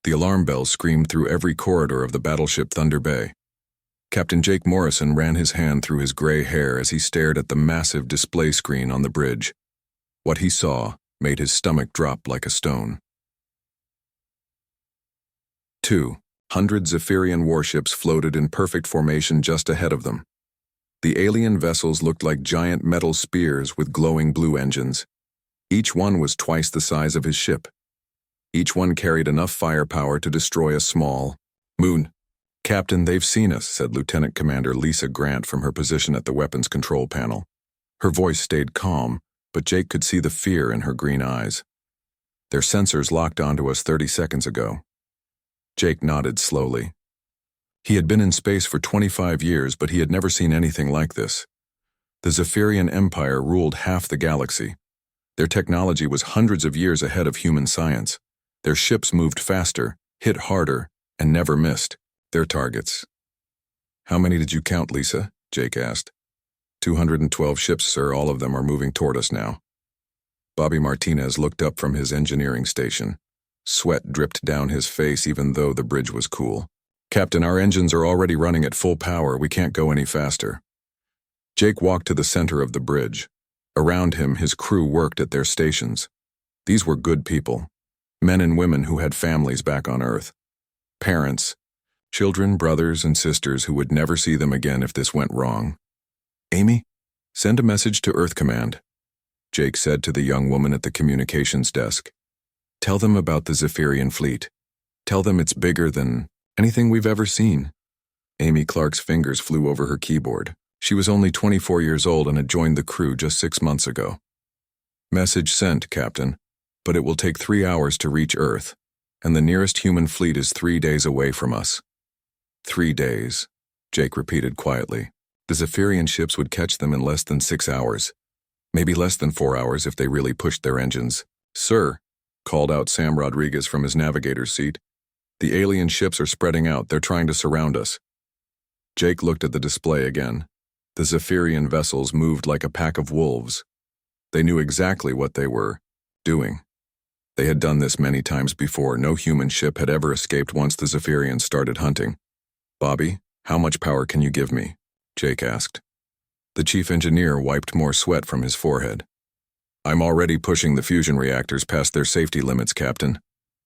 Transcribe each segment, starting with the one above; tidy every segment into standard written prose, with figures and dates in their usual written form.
The alarm bells screamed through every corridor of the battleship Thunder Bay. Captain Jake Morrison ran his hand through his gray hair as he stared at the massive display screen on the bridge. What he saw made his stomach drop like a stone. 200 Zephyrian warships floated in perfect formation just ahead of them. The alien vessels looked like giant metal spears with glowing blue engines. Each one was twice the size of his ship. Each one carried enough firepower to destroy a small moon. "Captain, they've seen us," said Lieutenant Commander Lisa Grant from her position at the weapons control panel. Her voice stayed calm, but Jake could see the fear in her green eyes. "Their sensors locked onto us 30 seconds ago." Jake nodded slowly. He had been in space for 25 years, but he had never seen anything like this. The Zephyrian Empire ruled half the galaxy. Their technology was hundreds of years ahead of human science. Their ships moved faster, hit harder, and never missed their targets. "How many did you count, Lisa?" Jake asked. 212 ships, sir. All of them are moving toward us now." Bobby Martinez looked up from his engineering station. Sweat dripped down his face even though the bridge was cool. "Captain, our engines are already running at full power. We can't go any faster." Jake walked to the center of the bridge. Around him, his crew worked at their stations. These were good people. Men and women who had families back on Earth. Parents, children, brothers, and sisters who would never see them again if this went wrong. "Amy, send a message to Earth Command," Jake said to the young woman at the communications desk. "Tell them about the Zephyrian fleet. Tell them it's bigger than anything we've ever seen." Amy Clark's fingers flew over her keyboard. She was only 24 years old and had joined the crew just 6 months ago. "Message sent, Captain. But it will take 3 hours to reach Earth, and the nearest human fleet is 3 days away from us." 3 days, Jake repeated quietly. The Zephyrian ships would catch them in less than 6 hours. Maybe less than 4 hours if they really pushed their engines. "Sir," called out Sam Rodriguez from his navigator's seat. "The alien ships are spreading out. They're trying to surround us." Jake looked at the display again. The Zephyrian vessels moved like a pack of wolves. They knew exactly what they were doing. They had done this many times before. No human ship had ever escaped once the Zephyrians started hunting. "Bobby, how much power can you give me?" Jake asked. The chief engineer wiped more sweat from his forehead. "I'm already pushing the fusion reactors past their safety limits, Captain.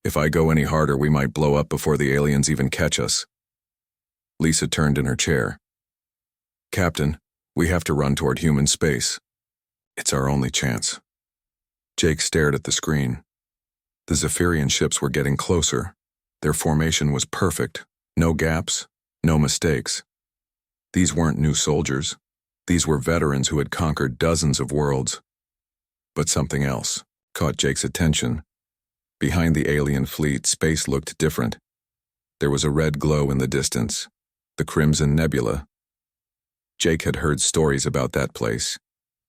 If I go any harder, we might blow up before the aliens even catch us." Lisa turned in her chair. "Captain, we have to run toward human space. It's our only chance." Jake stared at the screen. The Zephyrian ships were getting closer. Their formation was perfect. No gaps, no mistakes. These weren't new soldiers. These were veterans who had conquered dozens of worlds. But something else caught Jake's attention. Behind the alien fleet, space looked different. There was a red glow in the distance, the Crimson Nebula. Jake had heard stories about that place.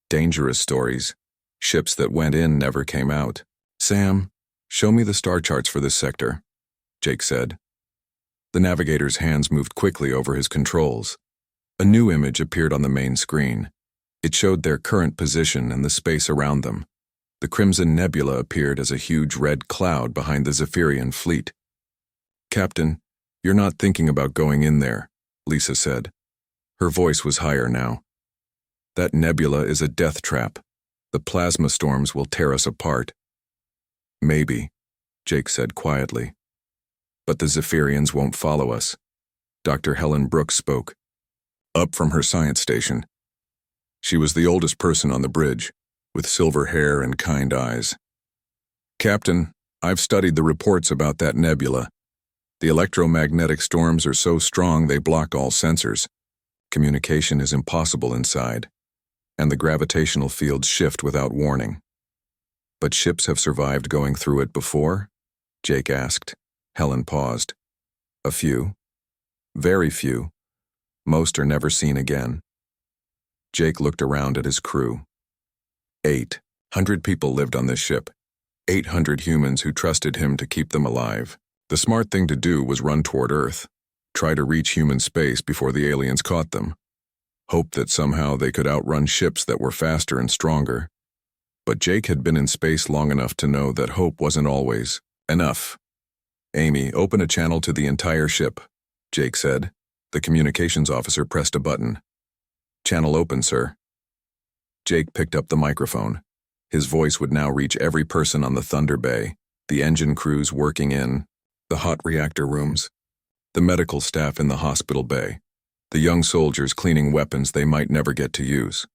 Dangerous stories. Ships that went in never came out. "Sam, show me the star charts for this sector," Jake said. The navigator's hands moved quickly over his controls. A new image appeared on the main screen. It showed their current position and the space around them. The Crimson Nebula appeared as a huge red cloud behind the Zephyrian fleet. "Captain, you're not thinking about going in there," Lisa said. Her voice was higher now. "That nebula is a death trap. The plasma storms will tear us apart." "Maybe," Jake said quietly. "But the Zephyrians won't follow us." Dr. Helen Brooks spoke, up from her science station. She was the oldest person on the bridge, with silver hair and kind eyes. "Captain, I've studied the reports about that nebula. The electromagnetic storms are so strong they block all sensors. Communication is impossible inside, and the gravitational fields shift without warning." "But ships have survived going through it before?" Jake asked. Helen paused. "A few. Very few. Most are never seen again." Jake looked around at his crew. 800 people lived on this ship. 800 humans who trusted him to keep them alive. The smart thing to do was run toward Earth, try to reach human space before the aliens caught them. Hope that somehow they could outrun ships that were faster and stronger. But Jake had been in space long enough to know that hope wasn't always enough. Amy, open a channel to the entire ship, Jake said. The communications officer pressed a button. Channel open, sir. Jake picked up the microphone. His voice would now reach every person on the Thunder Bay, the engine crews working in the hot reactor rooms, the medical staff in the hospital bay, the young soldiers cleaning weapons they might never get to use.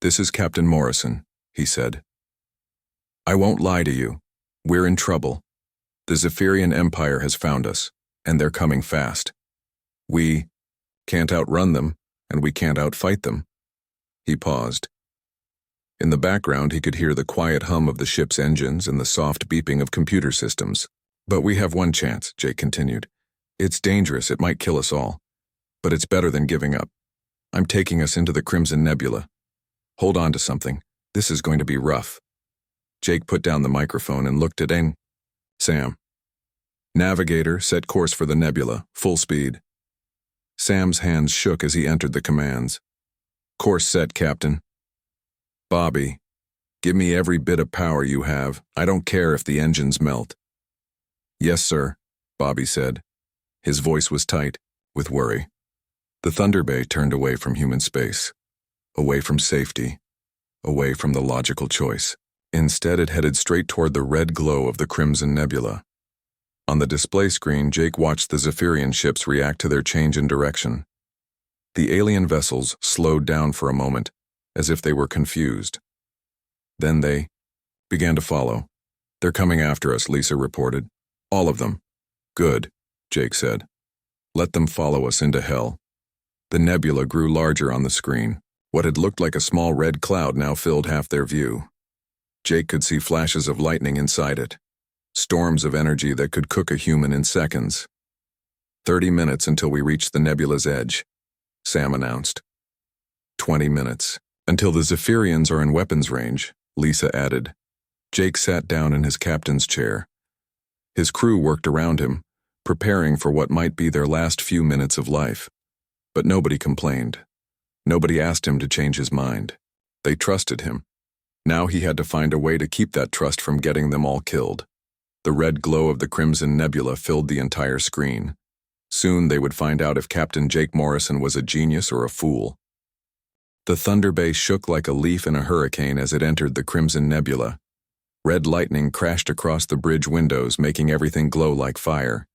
This is Captain Morrison, he said. I won't lie to you. We're in trouble. The Zephyrian Empire has found us, and they're coming fast. We can't outrun them, and we can't outfight them. He paused. In the background, he could hear the quiet hum of the ship's engines and the soft beeping of computer systems. But we have one chance, Jake continued. It's dangerous, it might kill us all. But it's better than giving up. I'm taking us into the Crimson Nebula. Hold on to something. This is going to be rough. Jake put down the microphone and looked at Sam. Navigator, set course for the nebula, full speed. Sam's hands shook as he entered the commands. Course set, Captain. Bobby, give me every bit of power you have. I don't care if the engines melt. Yes, sir, Bobby said. His voice was tight, with worry. The Thunder Bay turned away from human space, away from safety, away from the logical choice. Instead, it headed straight toward the red glow of the Crimson Nebula. On the display screen, Jake watched the Zephyrian ships react to their change in direction. The alien vessels slowed down for a moment, as if they were confused. Then they began to follow. They're coming after us, Lisa reported. All of them. Good, Jake said. Let them follow us into hell. The nebula grew larger on the screen. What had looked like a small red cloud now filled half their view. Jake could see flashes of lightning inside it. Storms of energy that could cook a human in seconds. 30 minutes until we reach the nebula's edge, Sam announced. 20 minutes. Until the Zephyrians are in weapons range, Lisa added. Jake sat down in his captain's chair. His crew worked around him, preparing for what might be their last few minutes of life. But nobody complained. Nobody asked him to change his mind. They trusted him. Now he had to find a way to keep that trust from getting them all killed. The red glow of the Crimson Nebula filled the entire screen. Soon they would find out if Captain Jake Morrison was a genius or a fool. The Thunder Bay shook like a leaf in a hurricane as it entered the Crimson Nebula. Red lightning crashed across the bridge windows, making everything glow like fire.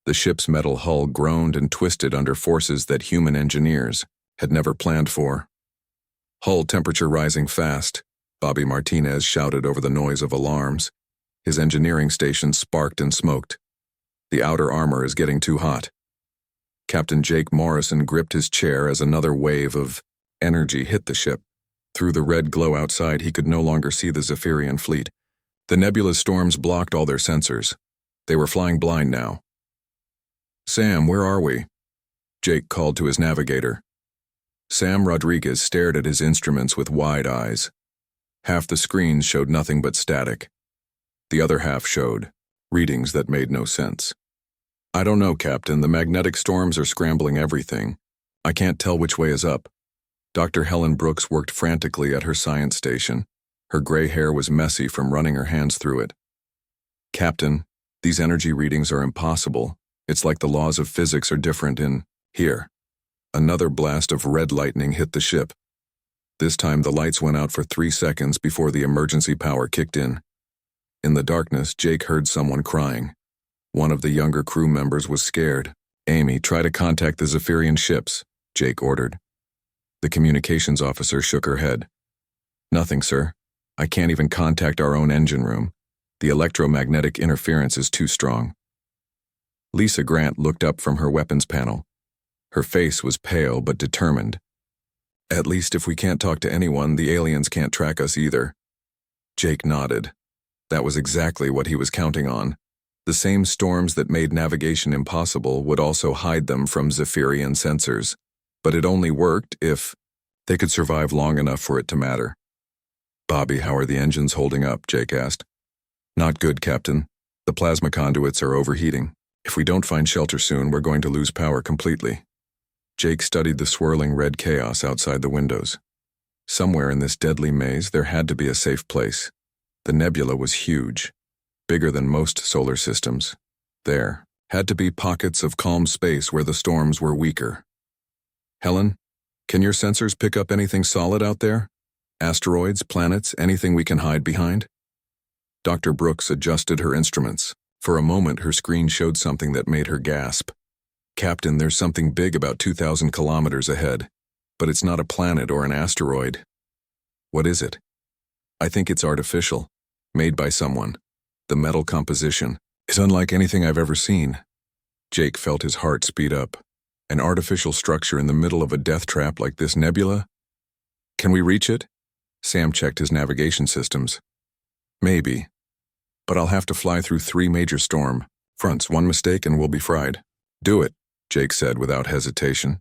The ship's metal hull groaned and twisted under forces that human engineers had never planned for. Hull temperature rising fast, Bobby Martinez shouted over the noise of alarms. His engineering station sparked and smoked. The outer armor is getting too hot. Captain Jake Morrison gripped his chair as another wave of energy hit the ship. Through the red glow outside, he could no longer see the Zephyrian fleet. The nebula's storms blocked all their sensors. They were flying blind now. Sam, where are we? Jake called to his navigator. Sam Rodriguez stared at his instruments with wide eyes. Half the screens showed nothing but static. The other half showed readings that made no sense. I don't know, Captain. The magnetic storms are scrambling everything. I can't tell which way is up. Dr. Helen Brooks worked frantically at her science station. Her gray hair was messy from running her hands through it. Captain, these energy readings are impossible. It's like the laws of physics are different in here. Another blast of red lightning hit the ship. This time the lights went out for 3 seconds before the emergency power kicked in. In the darkness, Jake heard someone crying. One of the younger crew members was scared. Amy, try to contact the Zephyrian ships, Jake ordered. The communications officer shook her head. Nothing, sir. I can't even contact our own engine room. The electromagnetic interference is too strong. Lisa Grant looked up from her weapons panel. Her face was pale but determined. At least if we can't talk to anyone, the aliens can't track us either. Jake nodded. That was exactly what he was counting on. The same storms that made navigation impossible would also hide them from Zephyrian sensors. But it only worked if they could survive long enough for it to matter. Bobby, how are the engines holding up? Jake asked. Not good, Captain. The plasma conduits are overheating. If we don't find shelter soon, we're going to lose power completely. Jake studied the swirling red chaos outside the windows. Somewhere in this deadly maze, there had to be a safe place. The nebula was huge, bigger than most solar systems, There had to be pockets of calm space where the storms were weaker. Helen, can your sensors pick up anything solid out there? Asteroids, planets, anything we can hide behind? Dr. Brooks adjusted her instruments. For a moment, her screen showed something that made her gasp. Captain, there's something big about 2,000 kilometers ahead, but it's not a planet or an asteroid. What is it? I think it's artificial, made by someone. The metal composition is unlike anything I've ever seen. Jake felt his heart speed up. An artificial structure in the middle of a death trap like this nebula? Can we reach it? Sam checked his navigation systems. Maybe. But I'll have to fly through 3 major storm fronts. One mistake and we'll be fried. Do it, Jake said without hesitation.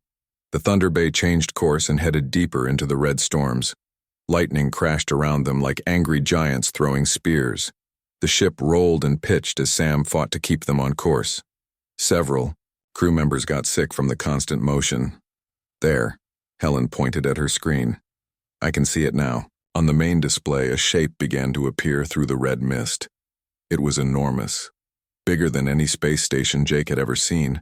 The Thunder Bay changed course and headed deeper into the red storms. Lightning crashed around them like angry giants throwing spears. The ship rolled and pitched as Sam fought to keep them on course. Several crew members got sick from the constant motion. There, Helen pointed at her screen. I can see it now. On the main display, a shape began to appear through the red mist. It was enormous, bigger than any space station Jake had ever seen.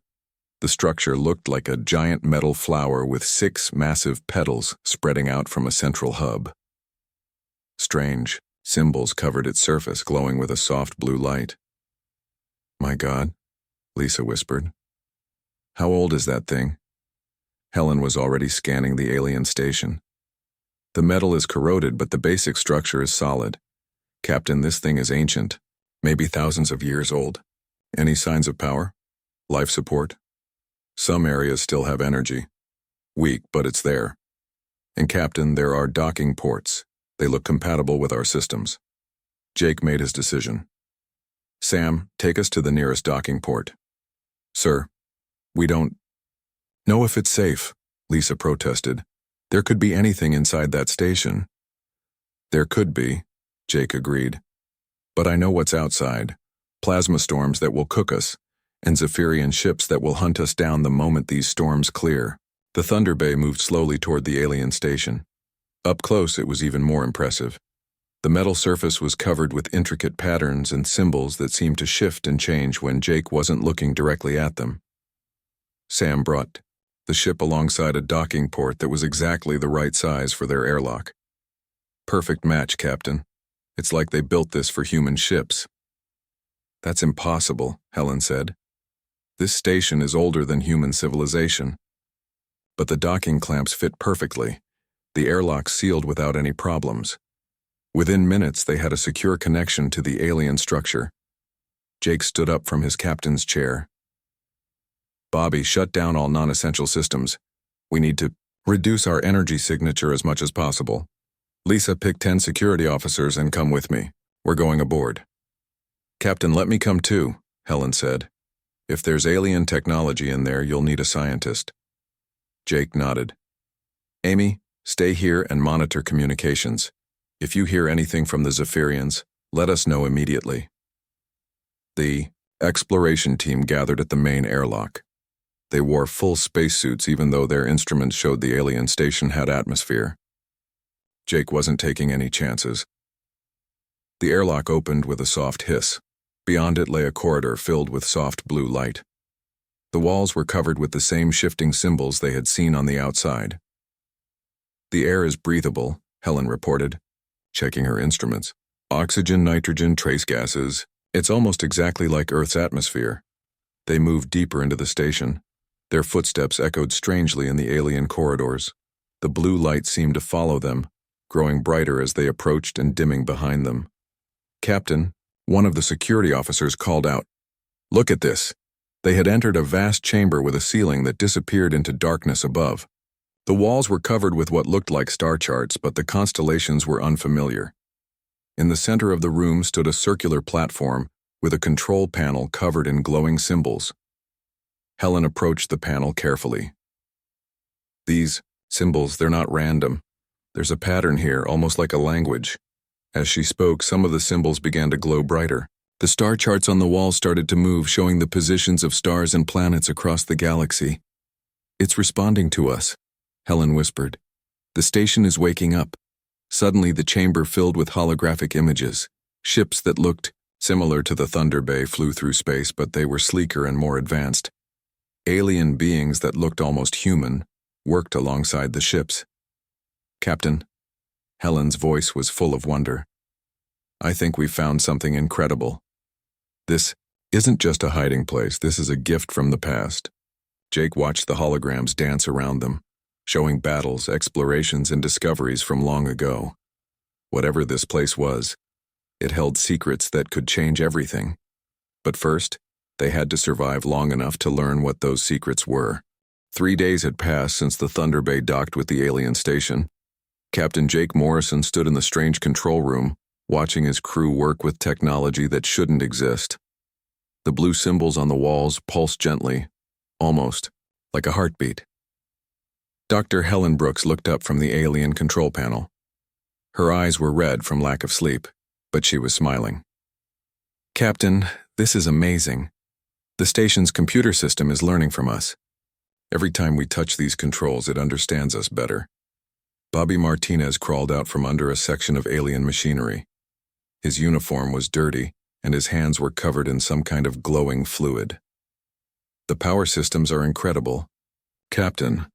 The structure looked like a giant metal flower with 6 massive petals spreading out from a central hub. Strange symbols covered its surface, glowing with a soft blue light. My God, Lisa whispered. How old is that thing? Helen was already scanning the alien station. The metal is corroded, but the basic structure is solid. Captain, this thing is ancient, maybe thousands of years old. Any signs of power? Life support? Some areas still have energy. Weak, but it's there. And Captain, there are docking ports. They look compatible with our systems. Jake made his decision. Sam, take us to the nearest docking port. Sir, we don't know if it's safe, Lisa protested. There could be anything inside that station. There could be, Jake agreed. But I know what's outside. Plasma storms that will cook us, and Zephyrian ships that will hunt us down the moment these storms clear. The Thunder Bay moved slowly toward the alien station. Up close, it was even more impressive. The metal surface was covered with intricate patterns and symbols that seemed to shift and change when Jake wasn't looking directly at them. Sam brought the ship alongside a docking port that was exactly the right size for their airlock. Perfect match, Captain. It's like they built this for human ships. That's impossible, Helen said. This station is older than human civilization. But the docking clamps fit perfectly. The airlock sealed without any problems. Within minutes, they had a secure connection to the alien structure. Jake stood up from his captain's chair. Bobby, shut down all non-essential systems. We need to reduce our energy signature as much as possible. Lisa, pick 10 security officers and come with me. We're going aboard. Captain, let me come too, Helen said. If there's alien technology in there, you'll need a scientist. Jake nodded. Amy, stay here and monitor communications. If you hear anything from the Zephyrians, let us know immediately. The exploration team gathered at the main airlock. They wore full spacesuits even though their instruments showed the alien station had atmosphere. Jake wasn't taking any chances. The airlock opened with a soft hiss. Beyond it lay a corridor filled with soft blue light. The walls were covered with the same shifting symbols they had seen on the outside. The air is breathable, Helen reported, checking her instruments. Oxygen, nitrogen, trace gases. It's almost exactly like Earth's atmosphere. They moved deeper into the station. Their footsteps echoed strangely in the alien corridors. The blue light seemed to follow them, growing brighter as they approached and dimming behind them. Captain, one of the security officers called out, "Look at this." They had entered a vast chamber with a ceiling that disappeared into darkness above. The walls were covered with what looked like star charts, but the constellations were unfamiliar. In the center of the room stood a circular platform with a control panel covered in glowing symbols. Helen approached the panel carefully. These symbols, they're not random. There's a pattern here, almost like a language. As she spoke, some of the symbols began to glow brighter. The star charts on the wall started to move, showing the positions of stars and planets across the galaxy. It's responding to us, Helen whispered. The station is waking up. Suddenly, the chamber filled with holographic images, ships that looked Similar to the Thunder Bay flew through space, but they were sleeker and more advanced. Alien beings that looked almost human worked alongside the ships. "Captain," Helen's voice was full of wonder. "I think we've found something incredible. This isn't just a hiding place, this is a gift from the past." Jake watched the holograms dance around them, showing battles, explorations, and discoveries from long ago. Whatever this place was, it held secrets that could change everything. But first, they had to survive long enough to learn what those secrets were. 3 days had passed since the Thunder Bay docked with the alien station. Captain Jake Morrison stood in the strange control room, watching his crew work with technology that shouldn't exist. The blue symbols on the walls pulsed gently, almost like a heartbeat. Dr. Helen Brooks looked up from the alien control panel. Her eyes were red from lack of sleep, but she was smiling. "Captain, this is amazing. The station's computer system is learning from us. Every time we touch these controls, it understands us better." Bobby Martinez crawled out from under a section of alien machinery. His uniform was dirty, and his hands were covered in some kind of glowing fluid. "The power systems are incredible. Captain,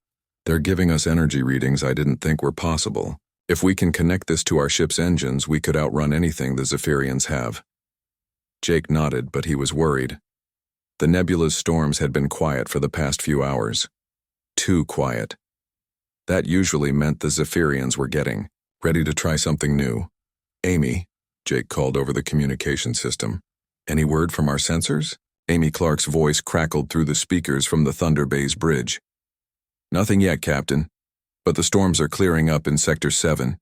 they're giving us energy readings I didn't think were possible. If we can connect this to our ship's engines, we could outrun anything the Zephyrians have." Jake nodded, but he was worried. The nebula's storms had been quiet for the past few hours. Too quiet. That usually meant the Zephyrians were getting ready to try something new. "Amy," Jake called over the communication system. "Any word from our sensors?" Amy Clark's voice crackled through the speakers from the Thunder Bay's bridge. "Nothing yet, Captain, but the storms are clearing up in Sector 7.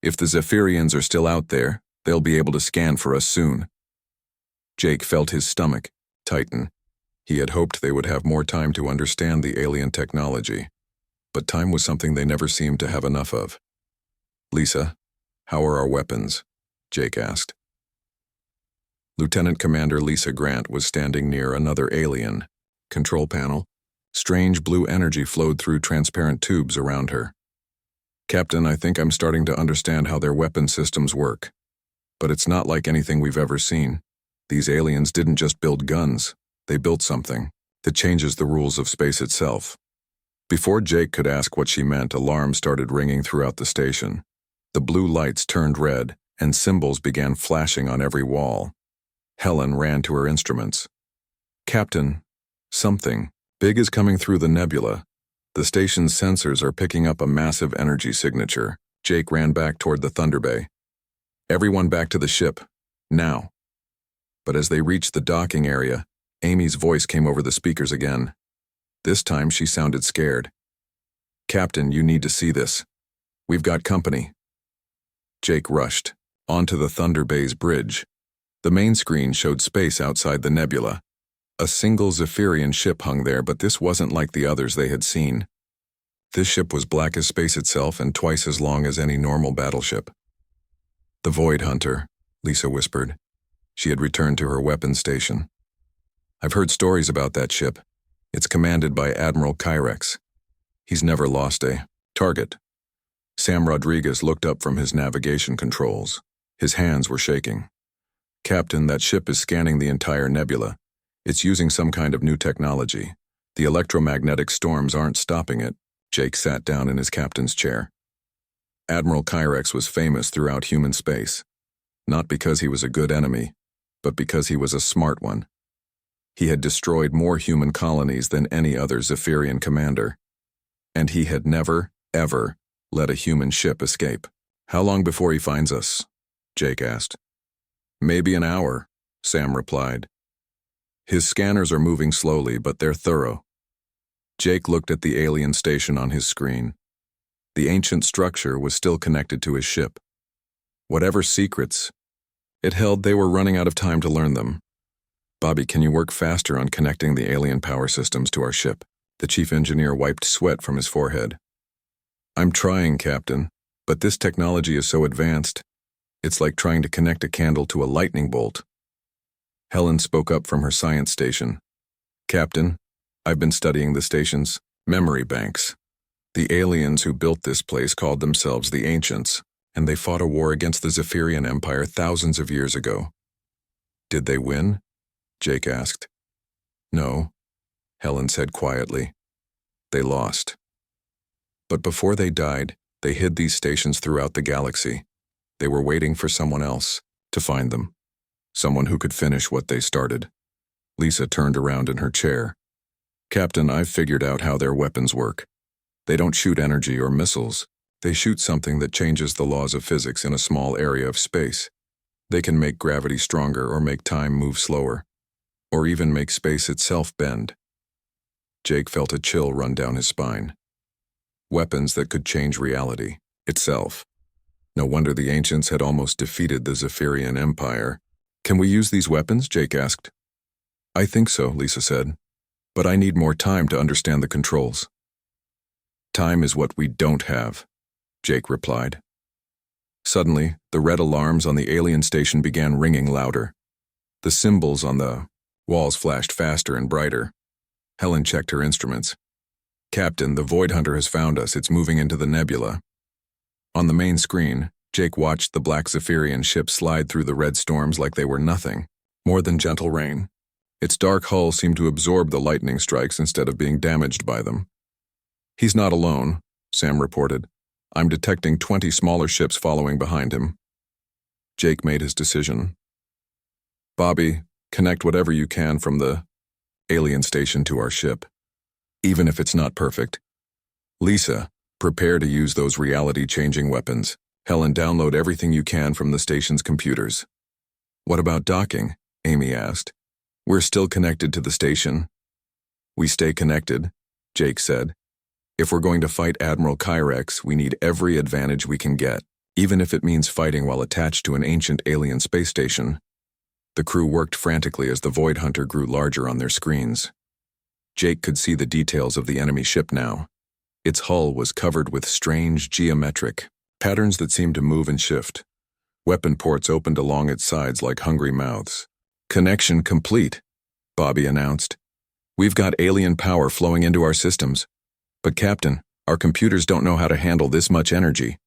If the Zephyrians are still out there, they'll be able to scan for us soon." Jake felt his stomach tighten. He had hoped they would have more time to understand the alien technology, but time was something they never seemed to have enough of. "Lisa, how are our weapons?" Jake asked. Lieutenant Commander Lisa Grant was standing near another alien control panel. Strange blue energy flowed through transparent tubes around her. "Captain, I think I'm starting to understand how their weapon systems work. But it's not like anything we've ever seen. These aliens didn't just build guns, they built something that changes the rules of space itself." Before Jake could ask what she meant, alarms started ringing throughout the station. The blue lights turned red, and symbols began flashing on every wall. Helen ran to her instruments. "Captain, something big is coming through the nebula. The station's sensors are picking up a massive energy signature." Jake ran back toward the Thunder Bay. "Everyone back to the ship, now." But as they reached the docking area, Amy's voice came over the speakers again. This time she sounded scared. "Captain, you need to see this. We've got company." Jake rushed onto the Thunder Bay's bridge. The main screen showed space outside the nebula. A single Zephyrian ship hung there, but this wasn't like the others they had seen. This ship was black as space itself and twice as long as any normal battleship. "The Void Hunter," Lisa whispered. She had returned to her weapons station. "I've heard stories about that ship. It's commanded by Admiral Kyrex. He's never lost a target." Sam Rodriguez looked up from his navigation controls. His hands were shaking. "Captain, that ship is scanning the entire nebula. It's using some kind of new technology. The electromagnetic storms aren't stopping it." Jake sat down in his captain's chair. Admiral Kyrex was famous throughout human space, not because he was a good enemy, but because he was a smart one. He had destroyed more human colonies than any other Zephyrian commander, and he had never, ever let a human ship escape. "How long before he finds us?" Jake asked. "Maybe an hour," Sam replied. "His scanners are moving slowly, but they're thorough." Jake looked at the alien station on his screen. The ancient structure was still connected to his ship. Whatever secrets it held, they were running out of time to learn them. "Bobby, can you work faster on connecting the alien power systems to our ship?" The chief engineer wiped sweat from his forehead. "I'm trying, Captain, but this technology is so advanced. It's like trying to connect a candle to a lightning bolt." Helen spoke up from her science station. "Captain, I've been studying the station's memory banks. The aliens who built this place called themselves the Ancients, and they fought a war against the Zephyrian Empire thousands of years ago. Did they win? Jake asked. No, Helen said quietly. They lost. But before they died, they hid these stations throughout the galaxy. They were waiting for someone else to find them. Someone who could finish what they started. Lisa turned around in her chair. Captain, I've figured out how their weapons work. They don't shoot energy or missiles. They shoot something that changes the laws of physics in a small area of space. They can make gravity stronger or make time move slower, or even make space itself bend. Jake felt a chill run down his spine. Weapons that could change reality itself. No wonder the ancients had almost defeated the Zephyrian Empire. Can we use these weapons? Jake asked. I think so, Lisa said, but I need more time to understand the controls. Time is what we don't have, Jake replied. Suddenly, the red alarms on the alien station began ringing louder. The symbols on the walls flashed faster and brighter. Helen checked her instruments. Captain, the Void Hunter has found us. It's moving into the nebula. On the main screen, Jake watched the black Zephyrian ship slide through the red storms like they were nothing, more than gentle rain. Its dark hull seemed to absorb the lightning strikes instead of being damaged by them. He's not alone, Sam reported. I'm detecting 20 smaller ships following behind him. Jake made his decision. Bobby, connect whatever you can from the alien station to our ship, even if it's not perfect. Lisa, prepare to use those reality-changing weapons. Helen, download everything you can from the station's computers. What about docking? Amy asked. We're still connected to the station. We stay connected, Jake said. If we're going to fight Admiral Kyrex, we need every advantage we can get, even if it means fighting while attached to an ancient alien space station. The crew worked frantically as the Void Hunter grew larger on their screens. Jake could see the details of the enemy ship now. Its hull was covered with strange geometric patterns that seemed to move and shift. Weapon ports opened along its sides like hungry mouths. Connection complete, Bobby announced. We've got alien power flowing into our systems. But Captain, our computers don't know how to handle this much energy.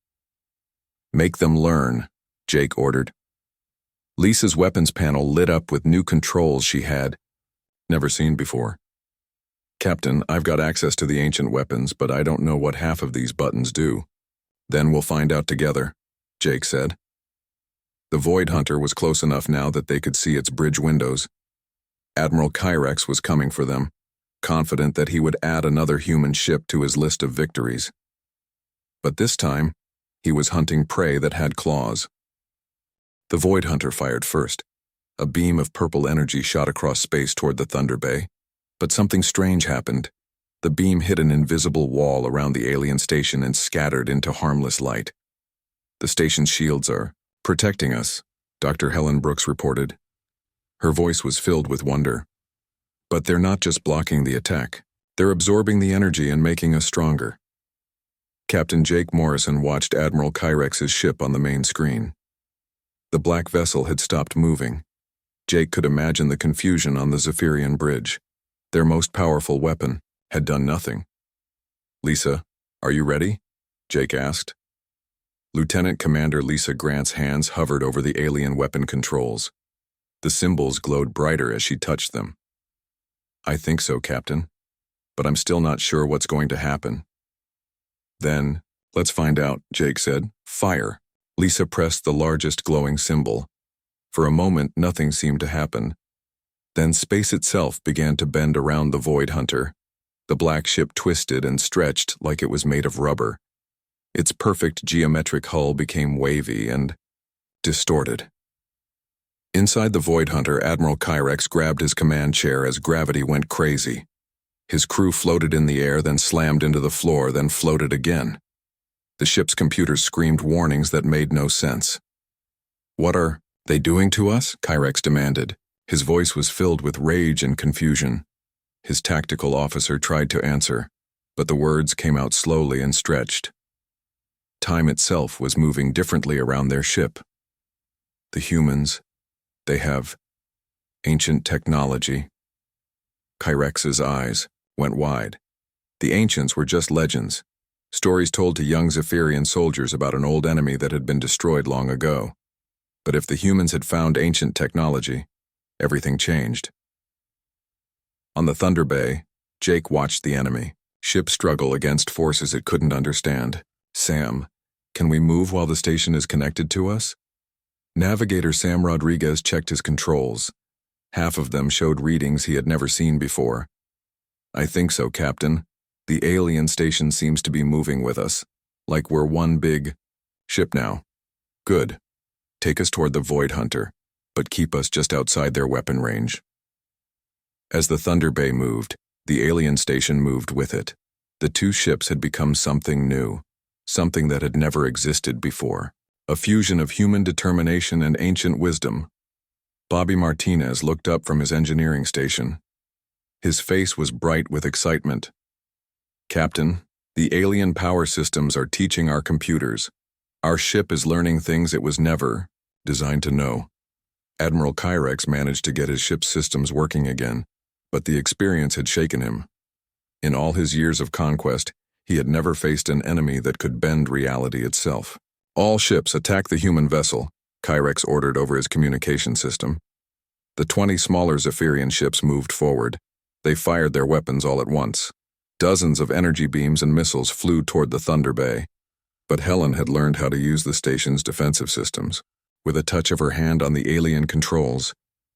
Make them learn, Jake ordered. Lisa's weapons panel lit up with new controls she had never seen before. Captain, I've got access to the ancient weapons, but I don't know what half of these buttons do. Then we'll find out together, Jake said. The Void Hunter was close enough now that they could see its bridge windows. Admiral Kyrex was coming for them, confident that he would add another human ship to his list of victories. But this time, he was hunting prey that had claws. The Void Hunter fired first. A beam of purple energy shot across space toward the Thunder Bay. But something strange happened. The beam hit an invisible wall around the alien station and scattered into harmless light. The station's shields are protecting us, Dr. Helen Brooks reported. Her voice was filled with wonder. But they're not just blocking the attack. They're absorbing the energy and making us stronger. Captain Jake Morrison watched Admiral Kyrex's ship on the main screen. The black vessel had stopped moving. Jake could imagine the confusion on the Zephyrian bridge. Their most powerful weapon had done nothing. Lisa, are you ready? Jake asked. Lieutenant Commander Lisa Grant's hands hovered over the alien weapon controls. The symbols glowed brighter as she touched them. I think so, Captain, but I'm still not sure what's going to happen. Then, let's find out, Jake said. Fire. Lisa pressed the largest glowing symbol. For a moment, nothing seemed to happen. Then space itself began to bend around the Void Hunter. The black ship twisted and stretched like it was made of rubber. Its perfect geometric hull became wavy and distorted. Inside the Void Hunter, Admiral Kyrex grabbed his command chair as gravity went crazy. His crew floated in the air, then slammed into the floor, then floated again. The ship's computers screamed warnings that made no sense. What are they doing to us? Kyrex demanded. His voice was filled with rage and confusion. His tactical officer tried to answer, but the words came out slowly and stretched. Time itself was moving differently around their ship. The humans, they have ancient technology. Kyrex's eyes went wide. The ancients were just legends, stories told to young Zephyrian soldiers about an old enemy that had been destroyed long ago. But if the humans had found ancient technology, everything changed. On the Thunder Bay, Jake watched the enemy ship struggle against forces it couldn't understand. Sam, can we move while the station is connected to us? Navigator Sam Rodriguez checked his controls. Half of them showed readings he had never seen before. I think so, Captain. The alien station seems to be moving with us, like we're one big ship now. Good. Take us toward the Void Hunter, but keep us just outside their weapon range. As the Thunder Bay moved, the alien station moved with it. The two ships had become something new, something that had never existed before. A fusion of human determination and ancient wisdom. Bobby Martinez looked up from his engineering station. His face was bright with excitement. Captain, the alien power systems are teaching our computers. Our ship is learning things it was never designed to know. Admiral Kyrex managed to get his ship's systems working again, but the experience had shaken him. In all his years of conquest, he had never faced an enemy that could bend reality itself. All ships attack the human vessel, Kyrex ordered over his communication system. The 20 smaller Zephyrian ships moved forward. They fired their weapons all at once. Dozens of energy beams and missiles flew toward the Thunder Bay. But Helen had learned how to use the station's defensive systems. With a touch of her hand on the alien controls,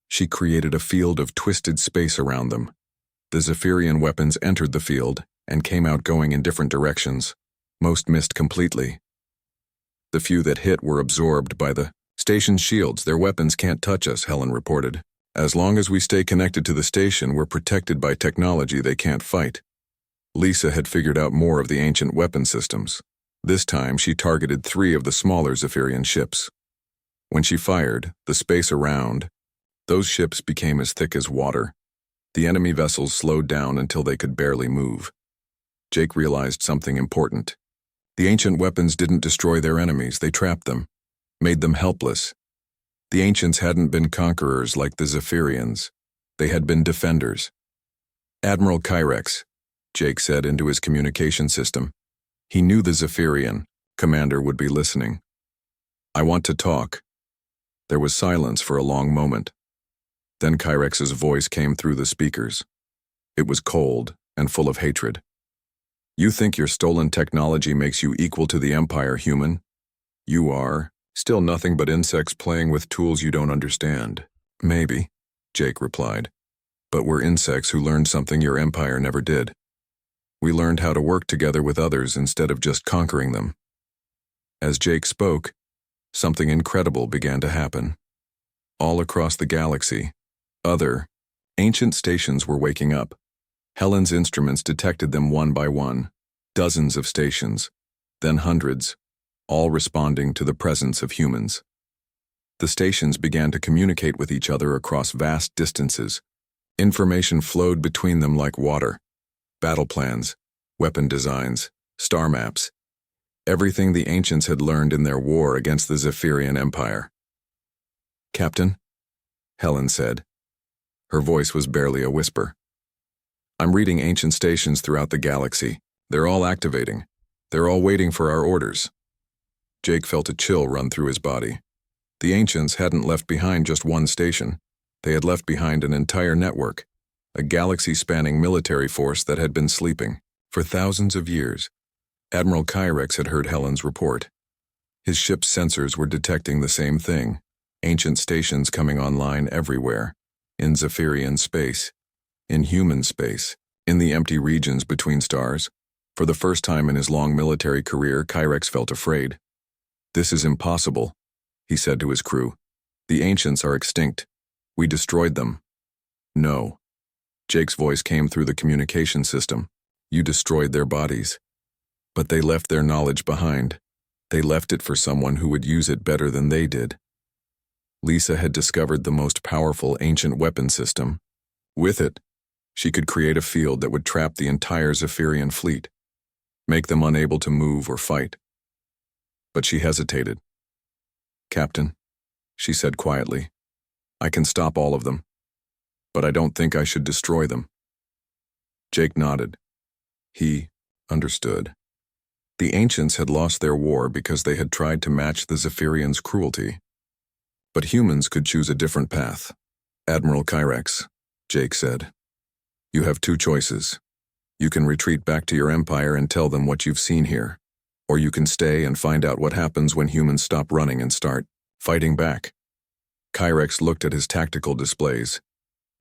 she created a field of twisted space around them. The Zephyrian weapons entered the field and came out going in different directions. Most missed completely. The few that hit were absorbed by the station's shields. Their weapons can't touch us, Helen reported. As long as we stay connected to the station, we're protected by technology they can't fight. Lisa had figured out more of the ancient weapon systems. This time, she targeted 3 of the smaller Zephyrian ships. When she fired, the space around, those ships became as thick as water. The enemy vessels slowed down until they could barely move. Jake realized something important. The ancient weapons didn't destroy their enemies, they trapped them, made them helpless. The ancients hadn't been conquerors like the Zephyrians. They had been defenders. Admiral Kyrex, Jake said into his communication system. He knew the Zephyrian commander would be listening. I want to talk. There was silence for a long moment. Then Kyrex's voice came through the speakers. It was cold and full of hatred. You think your stolen technology makes you equal to the Empire, human? You are still nothing but insects playing with tools you don't understand. Maybe, Jake replied. But we're insects who learned something your Empire never did. We learned how to work together with others instead of just conquering them. As Jake spoke, something incredible began to happen. All across the galaxy, other, ancient stations were waking up. Helen's instruments detected them one by one, dozens of stations, then hundreds, all responding to the presence of humans. The stations began to communicate with each other across vast distances. Information flowed between them like water. Battle plans, weapon designs, star maps, everything the ancients had learned in their war against the Zephyrian Empire. Captain, Helen said. Her voice was barely a whisper. I'm reading ancient stations throughout the galaxy. They're all activating. They're all waiting for our orders. Jake felt a chill run through his body. The ancients hadn't left behind just one station. They had left behind an entire network, a galaxy-spanning military force that had been sleeping for thousands of years. Admiral Kyrex had heard Helen's report. His ship's sensors were detecting the same thing, ancient stations coming online everywhere, in Zephyrian space, in human space, in the empty regions between stars. For the first time in his long military career, Kyrex felt afraid. This is impossible, he said to his crew. The ancients are extinct. We destroyed them. No. Jake's voice came through the communication system. You destroyed their bodies. But they left their knowledge behind. They left it for someone who would use it better than they did. Lisa had discovered the most powerful ancient weapon system. With it, she could create a field that would trap the entire Zephyrian fleet, make them unable to move or fight. But she hesitated. Captain, she said quietly, I can stop all of them, but I don't think I should destroy them. Jake nodded. He understood. The ancients had lost their war because they had tried to match the Zephyrians' cruelty. But humans could choose a different path. Admiral Kyrex, Jake said. You have two choices. You can retreat back to your empire and tell them what you've seen here, or you can stay and find out what happens when humans stop running and start fighting back. Kyrex looked at his tactical displays.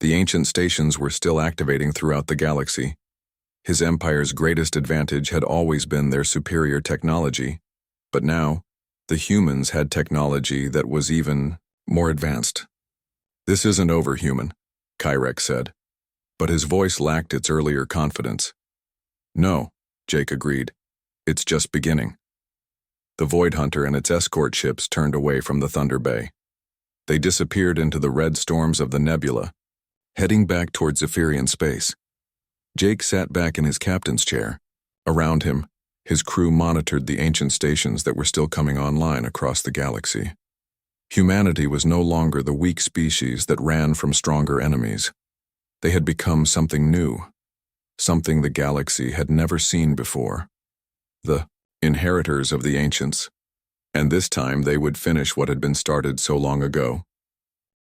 The ancient stations were still activating throughout the galaxy. His empire's greatest advantage had always been their superior technology, but now, the humans had technology that was even more advanced. This isn't over, human, Kyrex said, but his voice lacked its earlier confidence. No, Jake agreed. It's just beginning. The Void Hunter and its escort ships turned away from the Thunder Bay. They disappeared into the red storms of the nebula, heading back towards Zephyrian space. Jake sat back in his captain's chair. Around him, his crew monitored the ancient stations that were still coming online across the galaxy. Humanity was no longer the weak species that ran from stronger enemies. They had become something new, something the galaxy had never seen before. The inheritors of the ancients. And this time they would finish what had been started so long ago.